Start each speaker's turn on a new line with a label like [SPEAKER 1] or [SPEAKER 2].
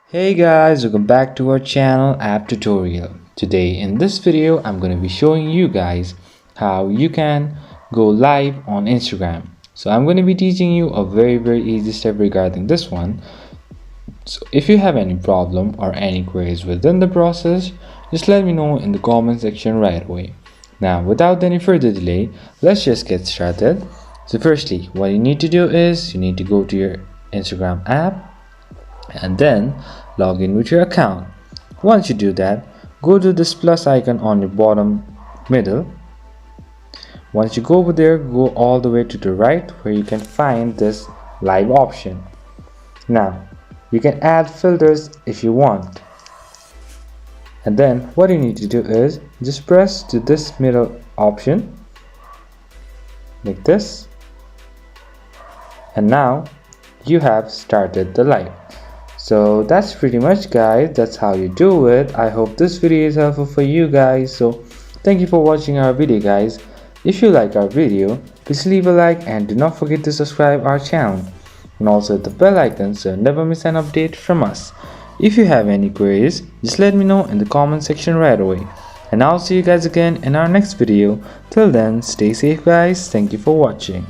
[SPEAKER 1] Hey guys, welcome back to our channel app tutorial. Today in this video I'm going to be showing you guys how you can go live on Instagram. So I'm going to be teaching you a very easy step regarding this one. So if you have any problem or any queries within the process, just let me know in the comment section right away. Now without any further delay, let's just get started. So firstly, what you need to do is you need to go to your Instagram app and then log in with your account. Once you do that, go to this plus icon on your bottom middle. Once you go over there, go all the way to the right where you can find this live option. Now you can add filters if you want, and then what you need to do is just press to this middle option like this, and now you have started the live. So that's pretty much, guys. That's how you do it. I hope this video is helpful for you guys. So thank you for watching our video, guys. If you like our video, please leave a like and do not forget to subscribe our channel and also hit the bell icon so you never miss an update from us. If you have any queries, just let me know in the comment section right away, and I'll see you guys again in our next video. Till then, stay safe guys. Thank you for watching.